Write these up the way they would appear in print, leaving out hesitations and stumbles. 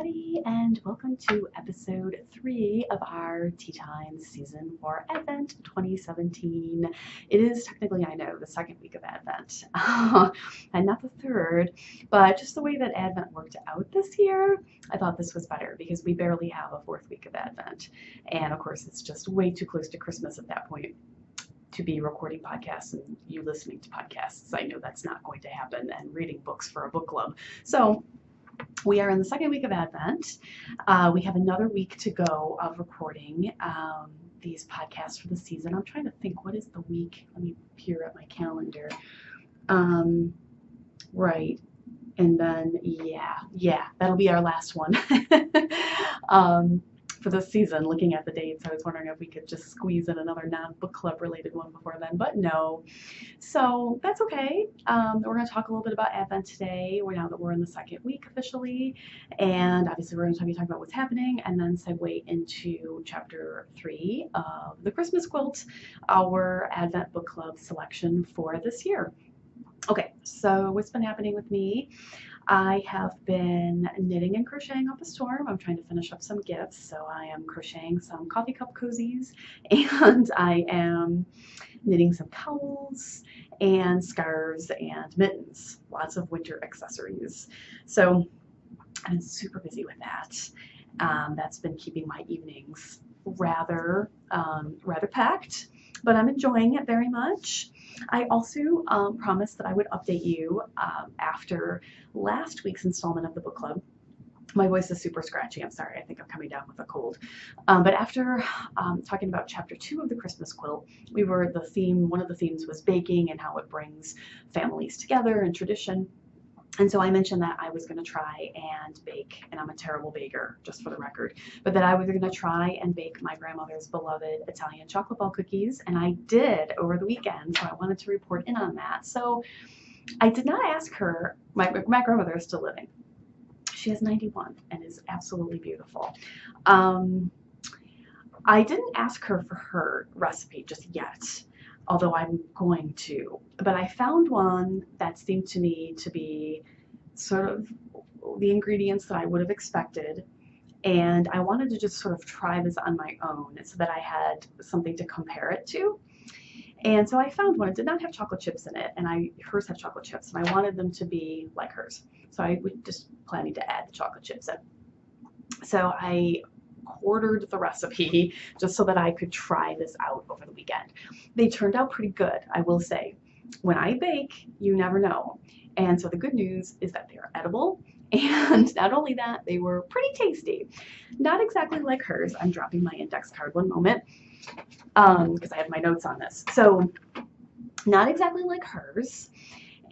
everybody, and welcome to episode 3 of our Tea Time Season 4 Advent 2017. It is technically, I know, the second week of Advent, and not the third, but just the way that Advent worked out this year, I thought this was better because we barely have a fourth week of Advent. And of course, it's just way too close to Christmas at that point to be recording podcasts and you listening to podcasts. I know that's not going to happen, and reading books for a book club. So we are in the second week of Advent. We have another week to go of recording these podcasts for the season. I'm trying to think, what is the week? Let me peer at my calendar. Right. And then, yeah, that'll be our last one. For this season, looking at the dates, I was wondering if we could just squeeze in another non-book club related one before then, but no. So that's okay. We're going to talk a little bit about Advent today, now that we're in the second week officially, and obviously we're going to be talking about what's happening, and then segue into chapter 3 of The Christmas Quilt, our Advent book club selection for this year. Okay, so what's been happening with me? I have been knitting and crocheting up a storm. I'm trying to finish up some gifts, so I am crocheting some coffee cup cozies, and I am knitting some towels and scarves and mittens, lots of winter accessories. So I've been super busy with that. That's been keeping my evenings rather packed, but I'm enjoying it very much. I also promised that I would update you after last week's installment of the book club. My voice is super scratchy. I'm sorry. I think I'm coming down with a cold. But after talking about chapter 2 of the Christmas Quilt, one of the themes was baking and how it brings families together and tradition. And so I mentioned that I was going to try and bake, and I'm a terrible baker, just for the record, but that I was going to try and bake my grandmother's beloved Italian chocolate ball cookies, and I did over the weekend, so I wanted to report in on that. So I did not ask her, my grandmother is still living. She is 91 and is absolutely beautiful. I didn't ask her for her recipe just yet, although I'm going to. But I found one that seemed to me to be sort of the ingredients that I would have expected. And I wanted to just sort of try this on my own so that I had something to compare it to. And so I found one. It did not have chocolate chips in it, and hers have chocolate chips, and I wanted them to be like hers. So I was just planning to add the chocolate chips in. So I ordered the recipe just so that I could try this out over the weekend. They turned out pretty good, I will say. When I bake, you never know. And so the good news is that they are edible, and not only that, they were pretty tasty. Not exactly like hers. I'm dropping my index card one moment because I have my notes on this. So not exactly like hers,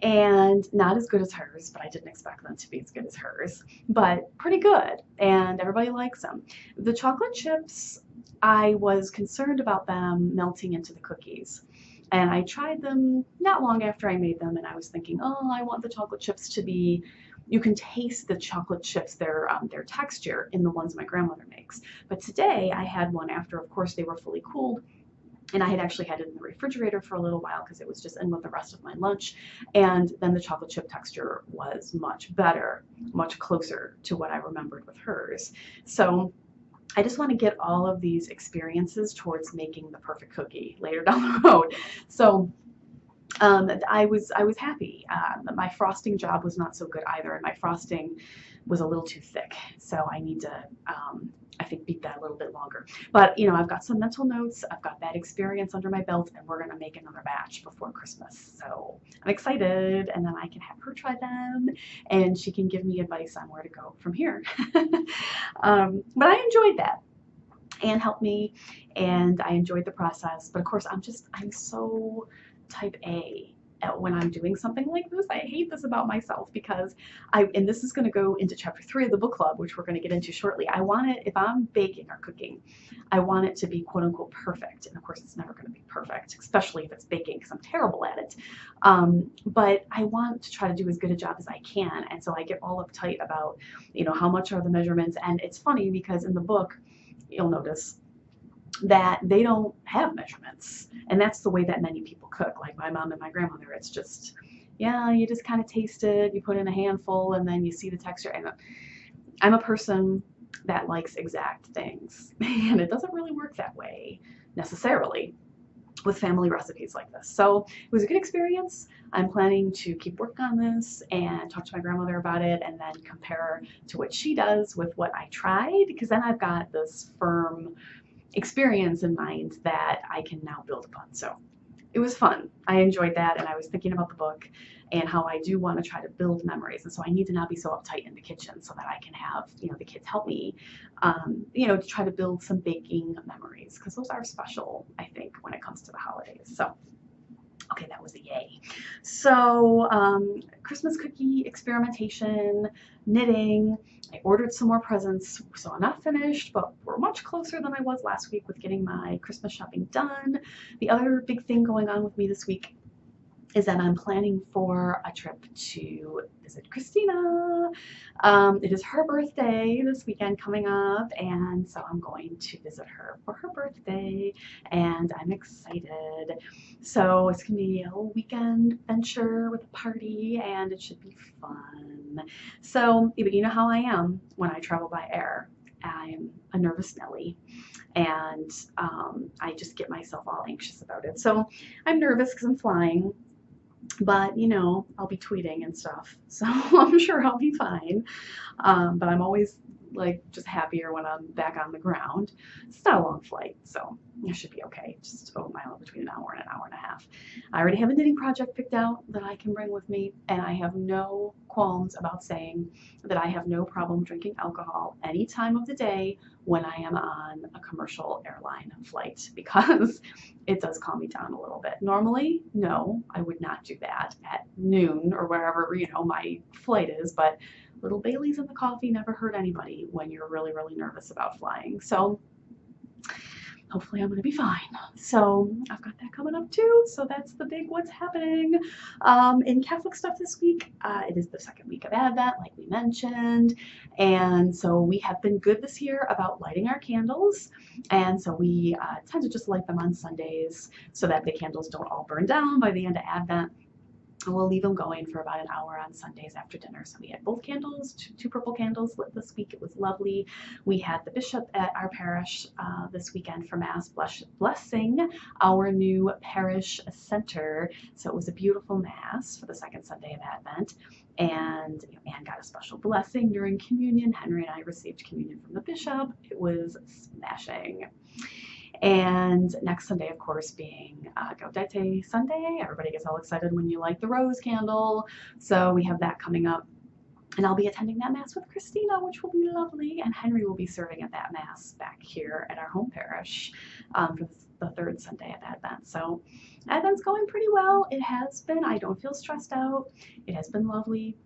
and not as good as hers, but I didn't expect them to be as good as hers, but pretty good, and everybody likes them. The chocolate chips, I was concerned about them melting into the cookies, and I tried them not long after I made them, and I was thinking, oh, I want the chocolate chips to be, you can taste the chocolate chips, their texture in the ones my grandmother makes. But today I had one after, of course, they were fully cooled, and I had actually had it in the refrigerator for a little while because it was just in with the rest of my lunch. And then the chocolate chip texture was much better, much closer to what I remembered with hers. So I just want to get all of these experiences towards making the perfect cookie later down the road. So I was happy. My frosting job was not so good either, and my frosting was a little too thick. So I need to, I think, beat that a little bit longer. But, I've got some mental notes. I've got that experience under my belt, and we're going to make another batch before Christmas. So I'm excited, and then I can have her try them, and she can give me advice on where to go from here. But I enjoyed that. And helped me, and I enjoyed the process. But of course, I'm so type A when I'm doing something like this. I hate this about myself because and this is going to go into chapter 3 of the book club, which we're going to get into shortly. I want it, if I'm baking or cooking, I want it to be quote unquote perfect. And of course, it's never going to be perfect, especially if it's baking, because I'm terrible at it. But I want to try to do as good a job as I can. And so I get all uptight about, how much are the measurements. And it's funny because in the book, you'll notice that they don't have measurements. And that's the way that many people cook, like my mom and my grandmother. It's just, yeah, you just kind of taste it, you put in a handful, and then you see the texture. And I'm a person that likes exact things, and it doesn't really work that way necessarily with family recipes like this. So it was a good experience. I'm planning to keep working on this and talk to my grandmother about it and then compare to what she does with what I tried, because then I've got this firm experience in mind that I can now build upon. So it was fun. I enjoyed that, and I was thinking about the book and how I do want to try to build memories. And so I need to not be so uptight in the kitchen so that I can have, the kids help me, to try to build some baking memories, because those are special, I think, when it comes to the holidays. So, okay, that was a yay. So, Christmas cookie experimentation, knitting. I ordered some more presents, so I'm not finished, but we're much closer than I was last week with getting my Christmas shopping done. The other big thing going on with me this week is that I'm planning for a trip to visit Christina. It is her birthday this weekend coming up, and so I'm going to visit her for her birthday, and I'm excited. So it's gonna be a little weekend venture with a party, and it should be fun. So, but you know how I am when I travel by air. I'm a nervous Nelly, and I just get myself all anxious about it. So I'm nervous because I'm flying, but I'll be tweeting and stuff, so I'm sure I'll be fine. But I'm always like just happier when I'm back on the ground. It's not a long flight, so I should be okay. Just a mile between an hour and an hour and a half. I already have a knitting project picked out that I can bring with me, and I have no qualms about saying that I have no problem drinking alcohol any time of the day when I am on a commercial airline flight, because it does calm me down a little bit. Normally, no, I would not do that at noon or wherever my flight is, but little Baileys in the coffee never hurt anybody when you're really, really nervous about flying. So hopefully I'm going to be fine. So I've got that coming up too. So that's the big what's happening. In Catholic stuff this week, it is the second week of Advent, like we mentioned. And so we have been good this year about lighting our candles. And so we tend to just light them on Sundays so that the candles don't all burn down by the end of Advent. And we'll leave them going for about an hour on Sundays after dinner. So we had both candles, two purple candles lit this week. It was lovely. We had the bishop at our parish this weekend for Mass blessing our new parish center. So it was a beautiful Mass for the second Sunday of Advent. And Anne got a special blessing during communion. Henry and I received communion from the bishop. It was smashing. And next Sunday, of course, being Gaudete Sunday. Everybody gets all excited when you light the rose candle. So we have that coming up. And I'll be attending that Mass with Christina, which will be lovely. And Henry will be serving at that Mass back here at our home parish for the third Sunday of Advent. So Advent's going pretty well. It has been. I don't feel stressed out. It has been lovely.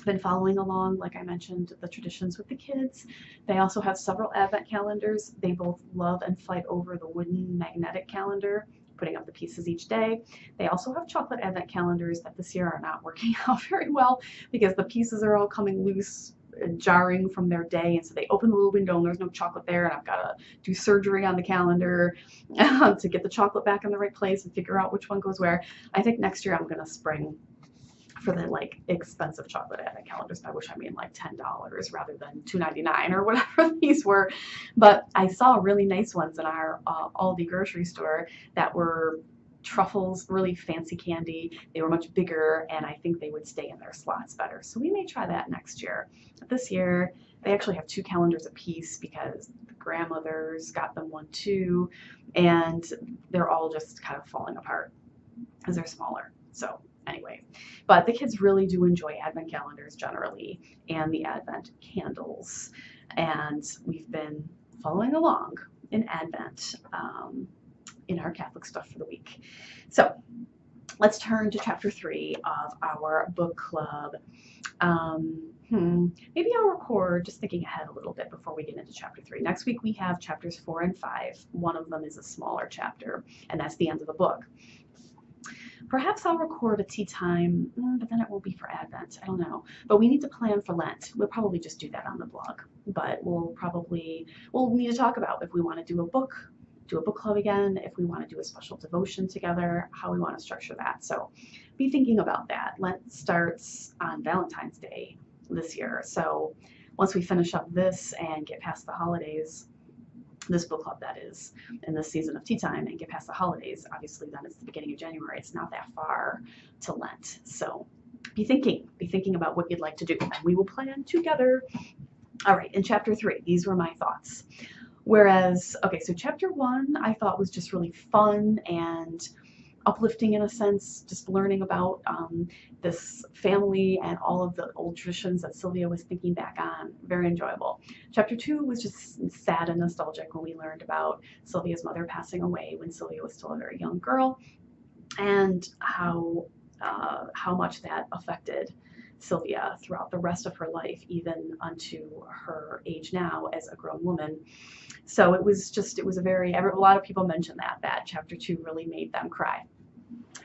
Been following along, like I mentioned, the traditions with the kids. They also have several Advent calendars. They both love and fight over the wooden magnetic calendar, putting up the pieces each day. They also have chocolate Advent calendars that this year are not working out very well because the pieces are all coming loose, jarring from their day, and so they open the little window and there's no chocolate there, and I've got to do surgery on the calendar to get the chocolate back in the right place and figure out which one goes where. I think next year I'm going to spring for the expensive chocolate Advent calendars, by which I mean $10 rather than $2.99 or whatever these were. But I saw really nice ones in our Aldi grocery store that were truffles, really fancy candy. They were much bigger, and I think they would stay in their slots better. So we may try that next year. This year, they actually have 2 calendars apiece because the grandmothers got them one too, and they're all just kind of falling apart because they're smaller. So anyway, but the kids really do enjoy Advent calendars generally and the Advent candles, and we've been following along in Advent in our Catholic stuff for the week. So let's turn to chapter 3 of our book club. Maybe I'll record, just thinking ahead a little bit before we get into chapter 3. Next week we have chapters 4 and 5. One of them is a smaller chapter, and that's the end of the book. Perhaps I'll record a tea time, but then it won't be for Advent. I don't know. But we need to plan for Lent. We'll probably just do that on the blog. But we'll need to talk about if we want to do a book club again, if we want to do a special devotion together, how we want to structure that. So be thinking about that. Lent starts on Valentine's Day this year. So once we finish up this and get past the holidays, this book club that is, in this season of tea time, and get past the holidays, obviously then it's the beginning of January. It's not that far to Lent. So be thinking about what you'd like to do, and we will plan together. All right, in chapter 3, these were my thoughts. Whereas, okay, so chapter 1 I thought was just really fun and uplifting in a sense, just learning about this family and all of the old traditions that Sylvia was thinking back on. Very enjoyable. Chapter 2 was just sad and nostalgic when we learned about Sylvia's mother passing away when Sylvia was still a very young girl, and how much that affected Sylvia throughout the rest of her life, even unto her age now as a grown woman. So it was a lot of people mentioned that chapter 2 really made them cry.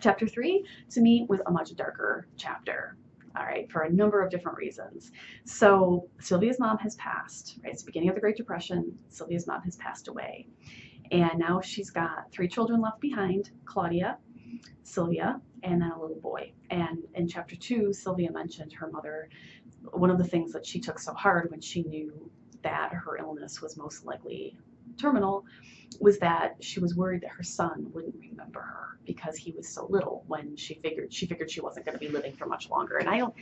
Chapter 3 to me was a much darker chapter, all right, for a number of different reasons. So Sylvia's mom has passed, right? It's the beginning of the Great Depression. Sylvia's mom has passed away. And now she's got 3 children left behind: Claudia, Sylvia, and then a little boy. And in chapter 2, Sylvia mentioned her mother. One of the things that she took so hard when she knew that her illness was most likely terminal was that she was worried that her son wouldn't remember her because he was so little when she figured she wasn't going to be living for much longer. And I don't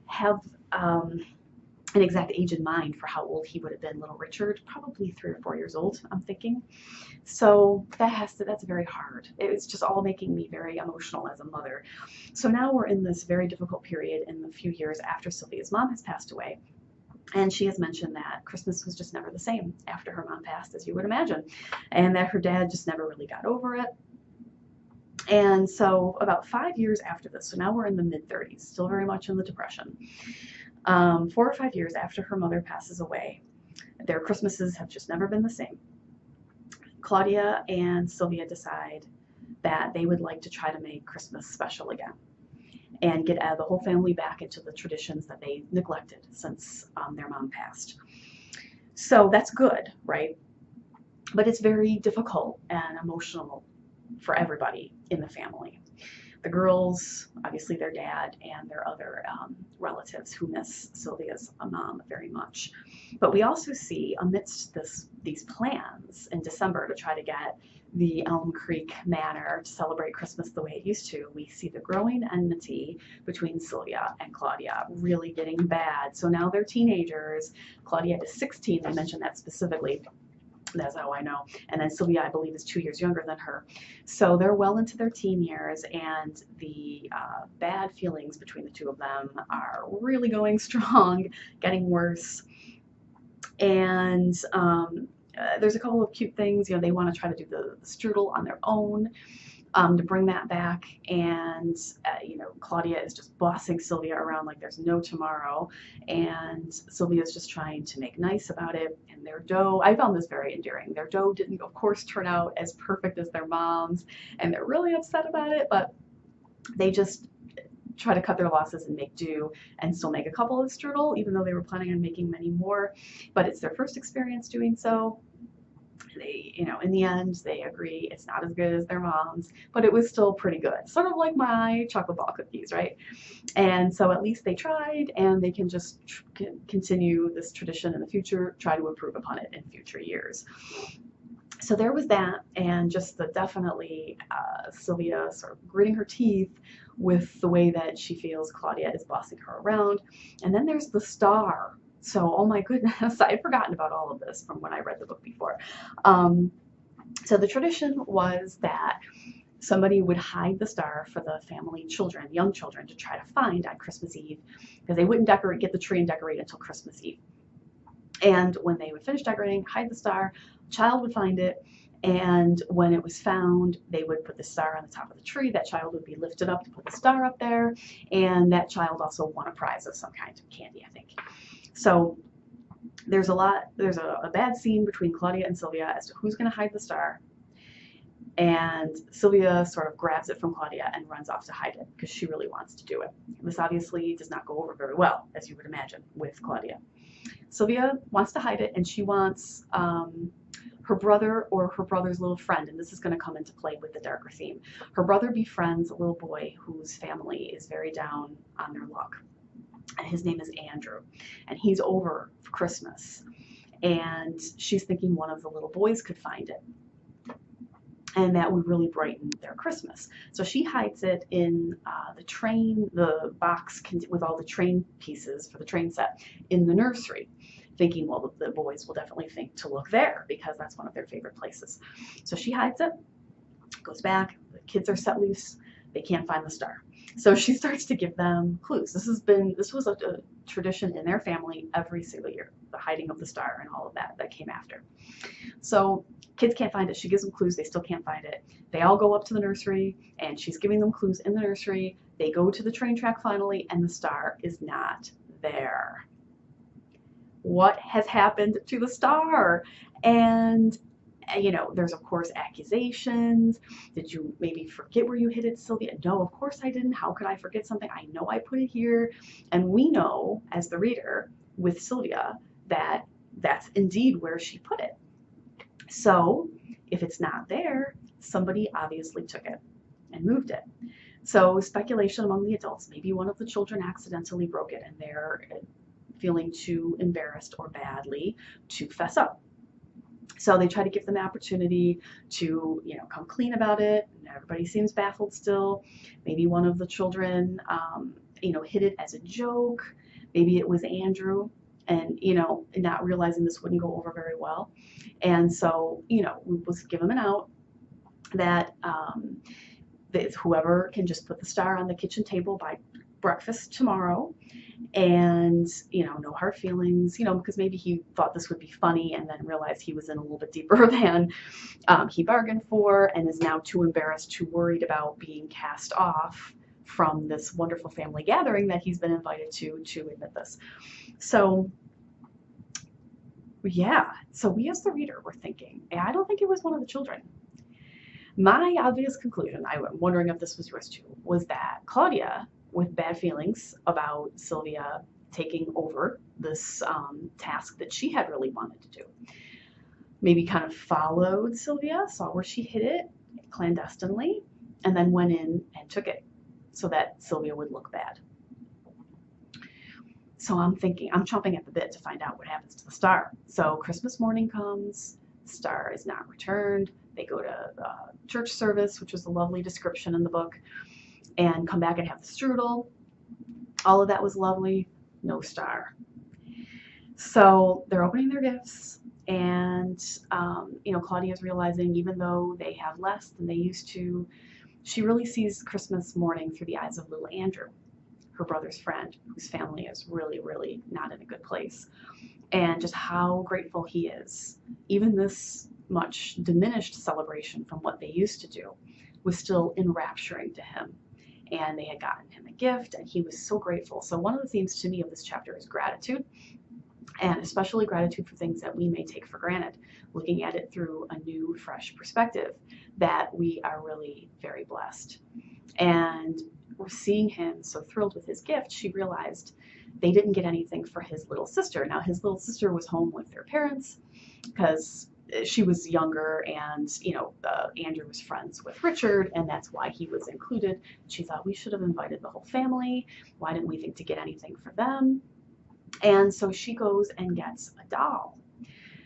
have an exact age in mind for how old he would have been, little Richard, probably 3 or 4 years old, I'm thinking. So that's very hard. It's just all making me very emotional as a mother. So now we're in this very difficult period in the few years after Sylvia's mom has passed away. And she has mentioned that Christmas was just never the same after her mom passed, as you would imagine, and that her dad just never really got over it. And so about 5 years after this, so now we're in the mid-30s, still very much in the Depression. 4 or 5 years after her mother passes away, their Christmases have just never been the same. Claudia and Sylvia decide that they would like to try to make Christmas special again and get the whole family back into the traditions that they neglected since their mom passed. So that's good, right? But it's very difficult and emotional for everybody in the family. The girls, obviously their dad, and their other relatives who miss Sylvia's mom very much. But we also see, amidst these plans in December to try to get the Elm Creek Manor to celebrate Christmas the way it used to, we see the growing enmity between Sylvia and Claudia really getting bad. So now they're teenagers. Claudia is 16, they mentioned that specifically. That's how I know. And then Sylvia, I believe, is 2 years younger than her. So they're well into their teen years, and the bad feelings between the two of them are really going strong, getting worse. And there's a couple of cute things. They want to try to do the strudel on their own to bring that back. And, Claudia is just bossing Sylvia around like there's no tomorrow. And Sylvia's just trying to make nice about it. And their dough, I found this very endearing. Their dough didn't, of course, turn out as perfect as their mom's. And they're really upset about it, but they just try to cut their losses and make do and still make a couple of strudel, even though they were planning on making many more. But it's their first experience doing so. They, in the end, they agree it's not as good as their mom's, but it was still pretty good. Sort of like my chocolate ball cookies, right? And so at least they tried, and they can just continue this tradition in the future, try to improve upon it in future years. So there was that, and just definitely Sylvia sort of gritting her teeth with the way that she feels Claudia is bossing her around. And then there's the star. So, oh my goodness, I had forgotten about all of this from when I read the book before. So the tradition was that somebody would hide the star for the family children, young children, to try to find on Christmas Eve, because they wouldn't get the tree and decorate until Christmas Eve. And when they would finish decorating, hide the star, a child would find it, and when it was found, they would put the star on the top of the tree. That child would be lifted up to put the star up there, and that child also won a prize of some kind of candy, I think. So there's a bad scene between Claudia and Sylvia as to who's going to hide the star. And Sylvia sort of grabs it from Claudia and runs off to hide it because she really wants to do it. This obviously does not go over very well, as you would imagine, with Claudia. Sylvia wants to hide it, and she wants her brother or her brother's little friend, and this is going to come into play with the darker theme. Her brother befriends a little boy whose family is very down on their luck. and his name is Andrew, and he's over for Christmas. And she's thinking one of the little boys could find it, and that would really brighten their Christmas. So she hides it in the box with all the train pieces for the train set in the nursery, thinking, well, the boys will definitely think to look there because that's one of their favorite places. So she hides it, goes back, the kids are set loose, they can't find the star. So she starts to give them clues. This was a tradition in their family every single year, the hiding of the star and all of that came after. So kids can't find it. She gives them clues. They still can't find it. They all go up to the nursery, and she's giving them clues in the nursery. They go to the train track finally, and the star is not there. What has happened to the star? And there's of course accusations. Did you maybe forget where you hid it, Sylvia? No, of course I didn't. How could I forget something? I know I put it here. And we know, as the reader, with Sylvia, that that's indeed where she put it. So if it's not there, somebody obviously took it and moved it. So speculation among the adults, maybe one of the children accidentally broke it and they're feeling too embarrassed or badly to fess up. So they try to give them the opportunity to, come clean about it. And everybody seems baffled still. Maybe one of the children, hid it as a joke. Maybe it was Andrew, and not realizing this wouldn't go over very well. And so, we was give them an out that whoever can just put the star on the kitchen table by breakfast tomorrow, and no hard feelings, because maybe he thought this would be funny and then realized he was in a little bit deeper than he bargained for, and is now too embarrassed, too worried about being cast off from this wonderful family gathering that he's been invited to admit this. So yeah, so we as the reader were thinking, I don't think it was one of the children. My obvious conclusion, I'm wondering if this was yours too, was that Claudia, with bad feelings about Sylvia taking over this task that she had really wanted to do, maybe kind of followed Sylvia, saw where she hid it clandestinely, and then went in and took it so that Sylvia would look bad. So I'm thinking, I'm chomping at the bit to find out what happens to the star. So Christmas morning comes, the star is not returned. They go to church service, which was a lovely description in the book, and come back and have the strudel. All of that was lovely. No star. So they're opening their gifts, and Claudia's realizing, even though they have less than they used to, she really sees Christmas morning through the eyes of little Andrew, her brother's friend, whose family is really, really not in a good place, and just how grateful he is. Even this much diminished celebration from what they used to do was still enrapturing to him. And they had gotten him a gift, and he was so grateful. So one of the themes to me of this chapter is gratitude, and especially gratitude for things that we may take for granted, looking at it through a new, fresh perspective, that we are really very blessed. And we're seeing him so thrilled with his gift, she realized they didn't get anything for his little sister. Now, his little sister was home with their parents because she was younger, and Andrew was friends with Richard, and that's why he was included. She thought, we should have invited the whole family. Why didn't we think to get anything for them? And so she goes and gets a doll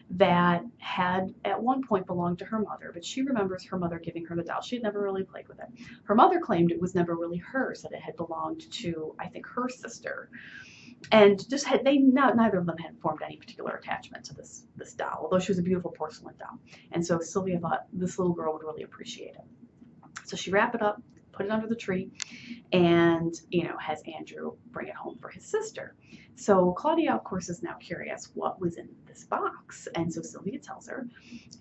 that had at one point belonged to her mother, but she remembers her mother giving her the doll. She had never really played with it. Her mother claimed it was never really hers, that it had belonged to, I think, her sister. And just neither of them had formed any particular attachment to this doll, although she was a beautiful porcelain doll. And so Sylvia thought this little girl would really appreciate it. So she wrapped it up, put it under the tree, and has Andrew bring it home for his sister. So Claudia, of course, is now curious what was in this box, and so Sylvia tells her,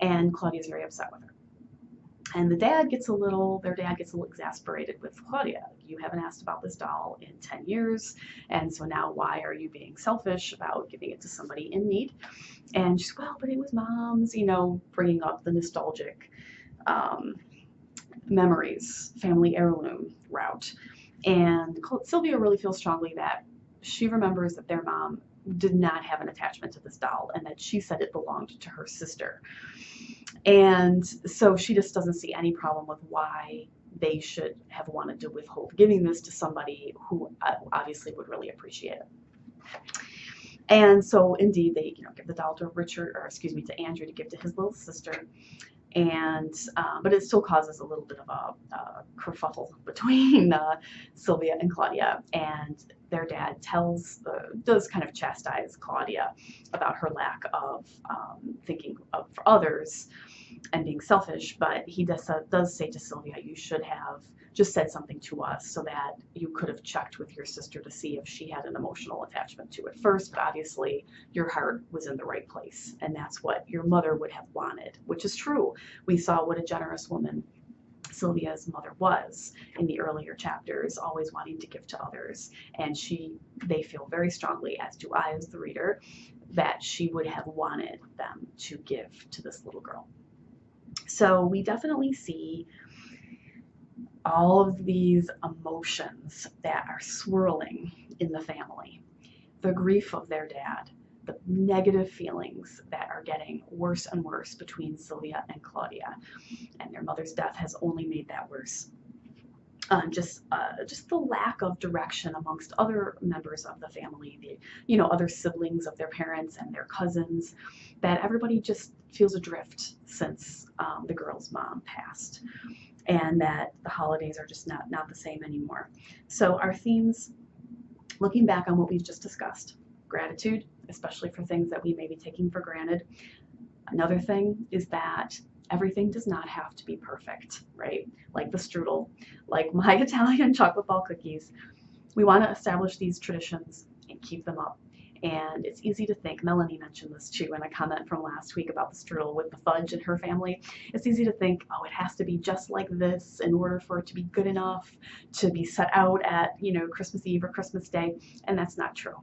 and Claudia's very upset with her. And their dad gets a little exasperated with Claudia. You haven't asked about this doll in 10 years, and so now why are you being selfish about giving it to somebody in need? And she's, well, but it was Mom's, bringing up the nostalgic memories, family heirloom route. And Sylvia really feels strongly that she remembers that their mom did not have an attachment to this doll, and that she said it belonged to her sister. And so she just doesn't see any problem with why they should have wanted to withhold giving this to somebody who obviously would really appreciate it. And so indeed they, give the doll to to Andrew to give to his little sister. And but it still causes a little bit of a kerfuffle between Sylvia and Claudia, and their dad does kind of chastise Claudia about her lack of thinking for others and being selfish, but he does say to Sylvia, you should have just said something to us so that you could have checked with your sister to see if she had an emotional attachment to it first, but obviously your heart was in the right place, and that's what your mother would have wanted, which is true. We saw what a generous woman Sylvia's mother was in the earlier chapters, always wanting to give to others, and they feel very strongly, as do I as the reader, that she would have wanted them to give to this little girl. So we definitely see all of these emotions that are swirling in the family. The grief of their dad, the negative feelings that are getting worse and worse between Sylvia and Claudia, and their mother's death has only made that worse. Just the lack of direction amongst other members of the family, other siblings of their parents and their cousins, that everybody just feels adrift since the girl's mom passed, and that the holidays are just not the same anymore. So our themes, looking back on what we've just discussed: gratitude, especially for things that we may be taking for granted. Another thing is that everything does not have to be perfect, right? Like the strudel, like my Italian chocolate ball cookies. We want to establish these traditions and keep them up. And it's easy to think, Melanie mentioned this too in a comment from last week about the strudel with the fudge in her family. It's easy to think, oh, it has to be just like this in order for it to be good enough to be set out at, Christmas Eve or Christmas Day. And that's not true.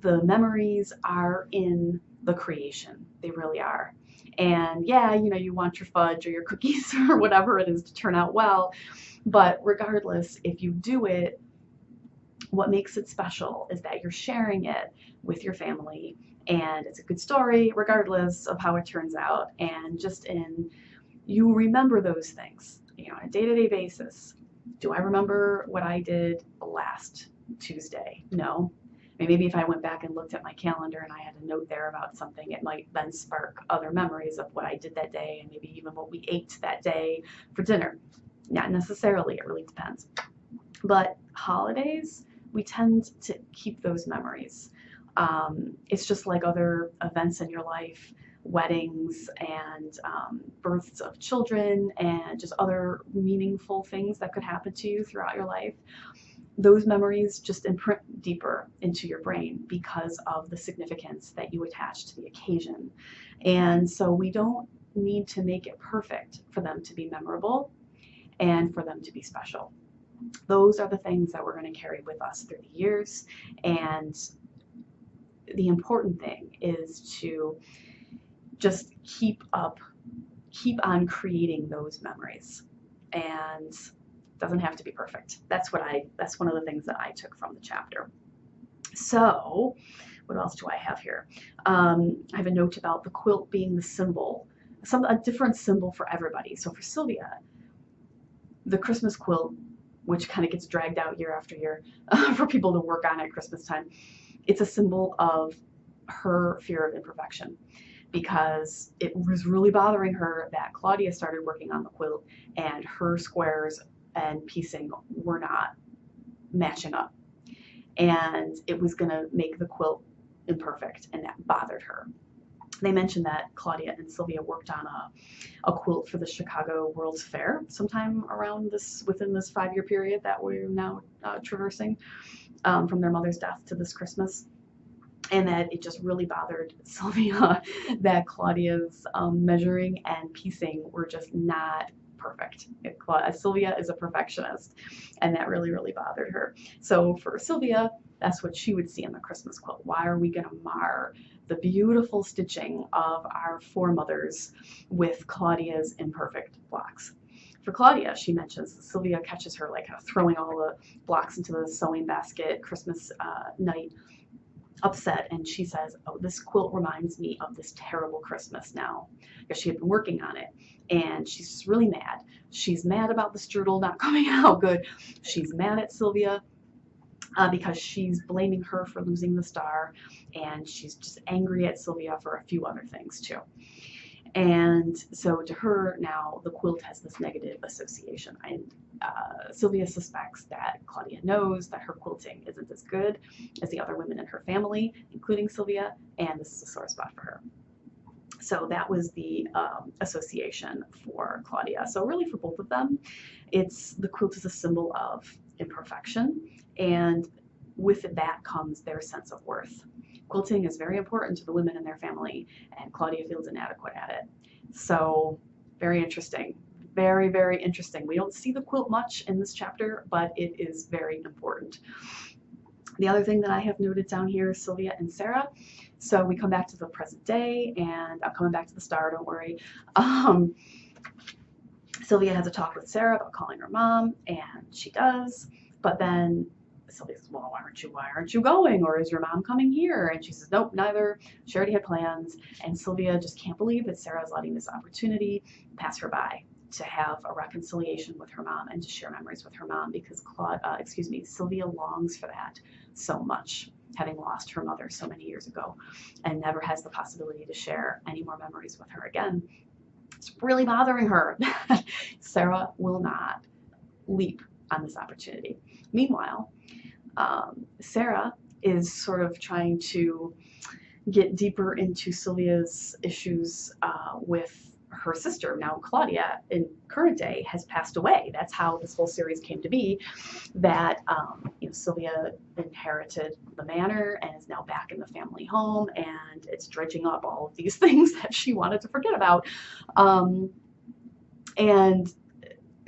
The memories are in the creation. They really are. And yeah, you want your fudge or your cookies or whatever it is to turn out well. But regardless, if you do it, what makes it special is that you're sharing it with your family, and it's a good story regardless of how it turns out. And you remember those things, on a day-to-day basis. Do I remember what I did last Tuesday? No. Maybe if I went back and looked at my calendar and I had a note there about something, it might then spark other memories of what I did that day, and maybe even what we ate that day for dinner. Not necessarily, it really depends. But holidays, we tend to keep those memories. It's just like other events in your life, weddings and births of children and just other meaningful things that could happen to you throughout your life. Those memories just imprint deeper into your brain because of the significance that you attach to the occasion. And so we don't need to make it perfect for them to be memorable and for them to be special. Those are the things that we're going to carry with us through the years. And the important thing is to just keep on creating those memories. And doesn't have to be perfect. That's one of the things that I took from the chapter. So what else do I have here? I have a note about the quilt being the symbol, a different symbol for everybody. So for Sylvia, the Christmas quilt, which kind of gets dragged out year after year for people to work on at Christmas time, it's a symbol of her fear of imperfection, because it was really bothering her that Claudia started working on the quilt and her squares and piecing were not matching up, and it was going to make the quilt imperfect, and that bothered her. They mentioned that Claudia and Sylvia worked on a quilt for the Chicago World's Fair sometime within this 5-year period that we're now traversing, from their mother's death to this Christmas. And that it just really bothered Sylvia that Claudia's measuring and piecing were just not perfect. Sylvia is a perfectionist, and that really, really bothered her. So for Sylvia, that's what she would see in the Christmas quilt. Why are we going to mar the beautiful stitching of our foremothers with Claudia's imperfect blocks? For Claudia, she mentions Sylvia catches her like throwing all the blocks into the sewing basket Christmas night, upset, and she says, "Oh, this quilt reminds me of this terrible Christmas now," because she had been working on it, and she's just really mad. She's mad about the strudel not coming out good. She's mad at Sylvia because she's blaming her for losing the star, and she's just angry at Sylvia for a few other things too. And so to her now, the quilt has this negative association. And Sylvia suspects that Claudia knows that her quilting isn't as good as the other women in her family, including Sylvia, and this is a sore spot for her. So that was the association for Claudia. So really for both of them, the quilt is a symbol of imperfection, and with that comes their sense of worth. Quilting is very important to the women in their family, and Claudia feels inadequate at it. So very interesting. Very, very interesting. We don't see the quilt much in this chapter, but it is very important. The other thing that I have noted down here is Sylvia and Sarah. So we come back to the present day, and I'm coming back to the star, don't worry. Sylvia has a talk with Sarah about calling her mom, and she does, but then Sylvia says, well, why aren't you going? Or is your mom coming here? And she says, nope, neither. She already had plans. And Sylvia just can't believe that Sarah's letting this opportunity pass her by to have a reconciliation with her mom and to share memories with her mom, because Sylvia longs for that so much, having lost her mother so many years ago, and never has the possibility to share any more memories with her again. It's really bothering her. Sarah will not leap on this opportunity. Meanwhile, Sarah is sort of trying to get deeper into Sylvia's issues with her sister. Now Claudia, in current day, has passed away. That's how this whole series came to be, that Sylvia inherited the manor and is now back in the family home, and it's dredging up all of these things that she wanted to forget about. And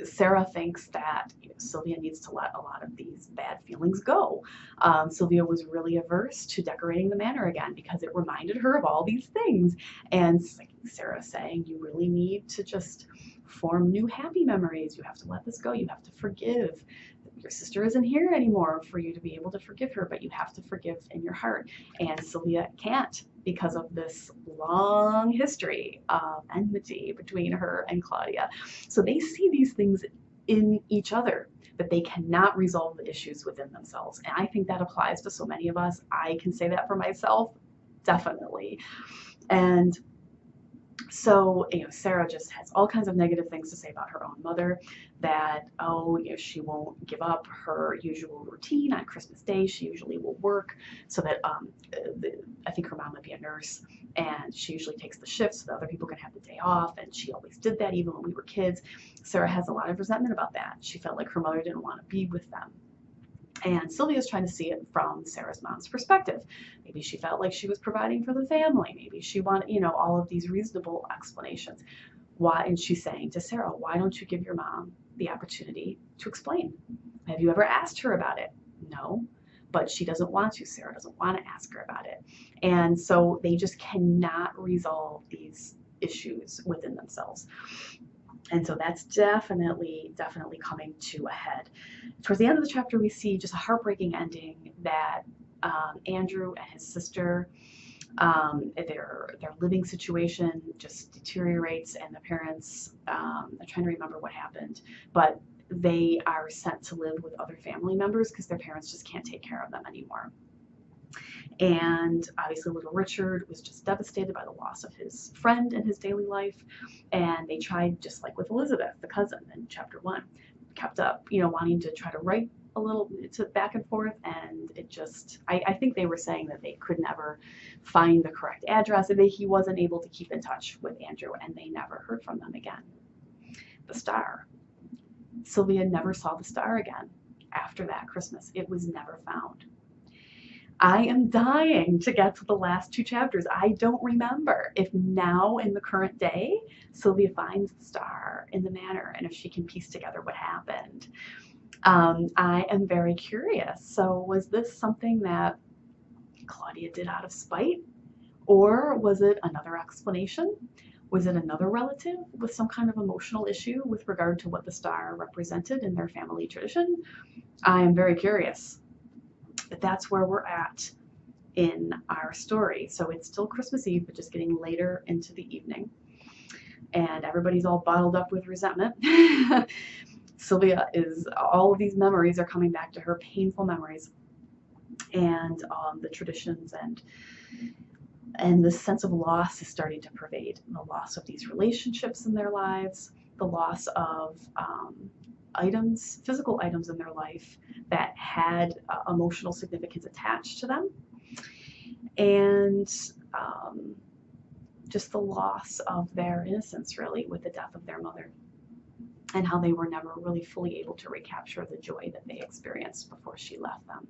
Sarah thinks that Sylvia needs to let a lot of these bad feelings go. Sylvia was really averse to decorating the manor again because it reminded her of all these things. And Sarah's saying, you really need to just form new happy memories. You have to let this go. You have to forgive. Your sister isn't here anymore for you to be able to forgive her, but you have to forgive in your heart. And Sylvia can't, because of this long history of enmity between her and Claudia. So they see these things in each other, but they cannot resolve the issues within themselves. And I think that applies to so many of us. I can say that for myself, definitely. And so, Sarah just has all kinds of negative things to say about her own mother, that, she won't give up her usual routine on Christmas Day. She usually will work so that, I think her mom would be a nurse, and she usually takes the shift so that other people can have the day off, and she always did that even when we were kids. Sarah has a lot of resentment about that. She felt like her mother didn't want to be with them. And Sylvia's trying to see it from Sarah's mom's perspective. Maybe she felt like she was providing for the family. Maybe she wanted, all of these reasonable explanations. Why? And she's saying to Sarah, why don't you give your mom the opportunity to explain? Have you ever asked her about it? No, but she doesn't want to. Sarah doesn't want to ask her about it. And so they just cannot resolve these issues within themselves. And so that's definitely coming to a head. Towards the end of the chapter, we see just a heartbreaking ending that Andrew and his sister, their living situation just deteriorates, and the parents, I'm trying to remember what happened, but they are sent to live with other family members because their parents just can't take care of them anymore. And obviously little Richard was just devastated by the loss of his friend in his daily life. And they tried, just like with Elizabeth, the cousin in chapter 1, kept up, wanting to try to write a little back and forth. And it just, I think they were saying that they could never find the correct address, and that he wasn't able to keep in touch with Andrew, and they never heard from them again. The star. Sylvia never saw the star again after that Christmas. It was never found. I am dying to get to the last 2 chapters. I don't remember if now in the current day, Sylvia finds the star in the manor, and if she can piece together what happened. I am very curious. So was this something that Claudia did out of spite? Or was it another explanation? Was it another relative with some kind of emotional issue with regard to what the star represented in their family tradition? I am very curious. But that's where we're at in our story. So it's still Christmas Eve, but just getting later into the evening. And everybody's all bottled up with resentment. Sylvia all of these memories are coming back to her, painful memories, and the traditions and the sense of loss is starting to pervade. The loss of these relationships in their lives, the loss of items, physical items in their life that had emotional significance attached to them, and just the loss of their innocence, really, with the death of their mother, and how they were never really fully able to recapture the joy that they experienced before she left them.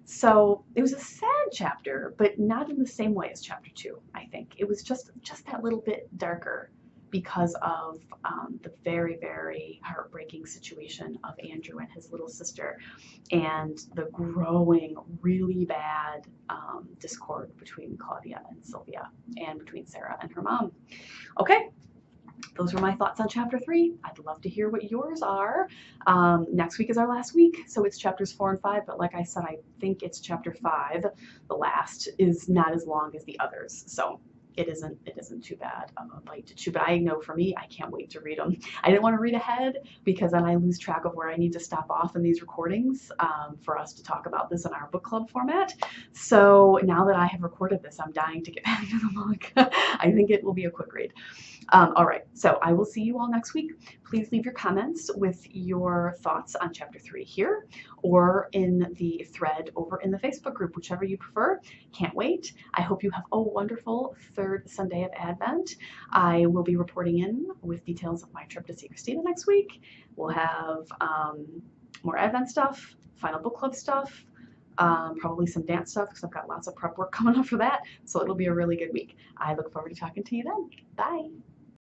So it was a sad chapter, but not in the same way as chapter 2, I think. It was just that little bit darker because of the very, very heartbreaking situation of Andrew and his little sister, and the growing, really bad discord between Claudia and Sylvia, and between Sarah and her mom. Okay, those were my thoughts on chapter 3. I'd love to hear what yours are. Next week is our last week, so it's chapters 4 and 5, but like I said, I think it's chapter 5. The last is not as long as the others, so it isn't too bad of a bite to chew. But I know for me, I can't wait to read them. I didn't want to read ahead because then I lose track of where I need to stop off in these recordings for us to talk about this in our book club format. So now that I have recorded this, I'm dying to get back to the book. I think it will be a quick read. All right, so I will see you all next week. Please leave your comments with your thoughts on chapter 3 here, or in the thread over in the Facebook group, whichever you prefer. Can't wait. I hope you have a wonderful third Sunday of Advent. I will be reporting in with details of my trip to see Christina next week. We'll have more Advent stuff, final book club stuff, probably some dance stuff because I've got lots of prep work coming up for that. So it'll be a really good week. I look forward to talking to you then. Bye.